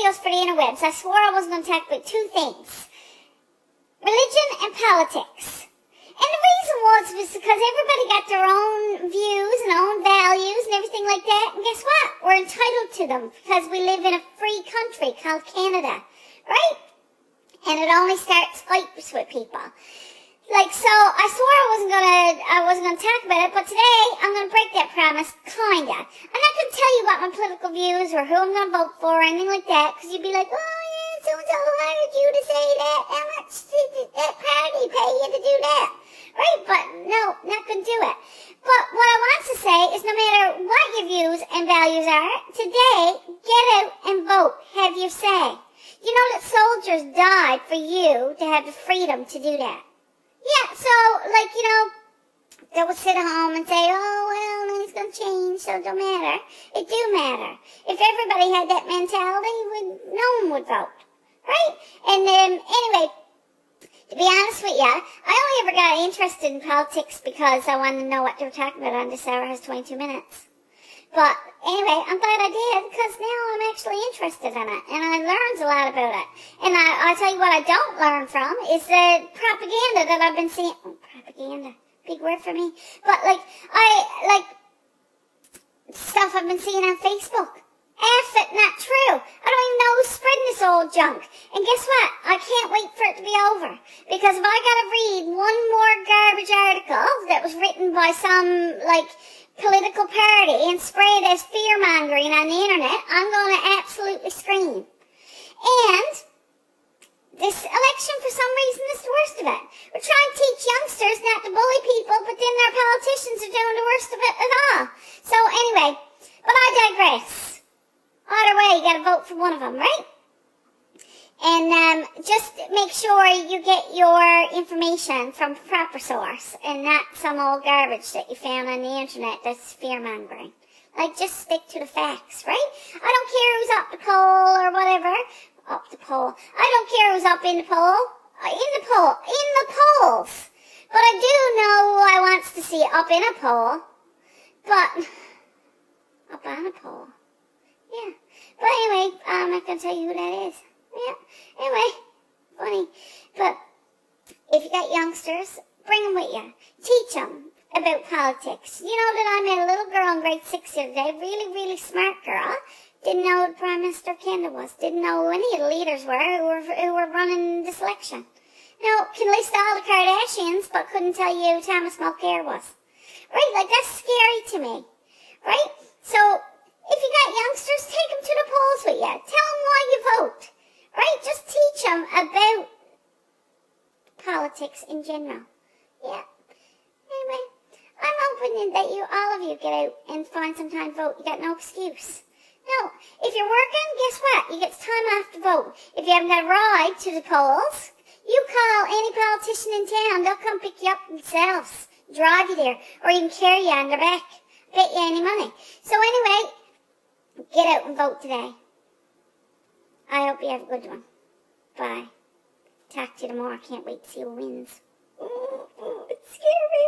videos for the interwebs, I swore I wasn't going to talk about two things. Religion and politics. And the reason was because everybody got their own views and own values and everything like that. And guess what? We're entitled to them because we live in a free country called Canada, right? And it only starts fights with people. Like, so I swore I wasn't gonna talk about it, but today I'm gonna break that promise, kinda. I'm not gonna tell you what my political views or who I'm gonna vote for or anything like that, because you'd be like, oh yeah, so-and-so hired you to say that. How much did that party pay you to do that? Right? But no, not gonna do it. But what I want to say is no matter what your views and values are, today, get out and vote. Have your say. You know that soldiers died for you to have the freedom to do that. Yeah, so, like, you know, they would sit at home and say, oh, well, nothing's going to change, so it don't matter. It do matter. If everybody had that mentality, no one would vote, right? And anyway, to be honest with you, I only ever got interested in politics because I wanted to know what they were talking about on This Hour Has 22 Minutes. But anyway, I'm glad I did because now I'm actually interested in it and I learned a lot about it. And I'll tell you what I don't learn from is the propaganda that I've been seeing. Oh, propaganda, big word for me. But stuff I've been seeing on Facebook. It, not true. I don't even know who's spreading this old junk. And guess what? I can't wait for it to be over. Because if I gotta read one more garbage article that was written by some, political party and spread it as fear-mongering on the internet, I'm going to absolutely scream. And this election, for some reason, is the worst of it. We're trying to teach youngsters not to bully people, but then our politicians are doing the worst of it at all. So anyway, but I digress. Either way, you got to vote for one of them, right? And just make sure you get your information from a proper source and not some old garbage that you found on the internet that's fear-mongering. Just stick to the facts, right? I don't care who's up the poll or whatever. Up the poll. I don't care who's up in the poll. In the polls. But I do know who I wants to see up in a poll. But, up on a poll. Yeah. But anyway, I'm not going to tell you who that is. Yeah, anyway, funny. But if you got youngsters, bring them with you. Teach them about politics. You know that I met a little girl in grade 6 the other day, really, really smart girl. Didn't know who the Prime Minister of Canada was. Didn't know who any of the leaders were who were running this election. Now, can list all the Kardashians, but couldn't tell you who Thomas Mulcair was. Right, that's scary to me. Right? So, if you got youngsters, take them to the polls with you. Tell them why you vote. Right? Just teach them about politics in general. Yeah. Anyway, I'm hoping that all of you get out and find some time to vote. You got no excuse. No. If you're working, guess what? You get time off to vote. If you haven't got a ride to the polls, you call any politician in town. They'll come pick you up themselves, drive you there, or even carry you on their back. Bet you any money. So anyway, get out and vote today. I hope you have a good one. Bye. Talk to you tomorrow. I can't wait to see who wins. It's scary.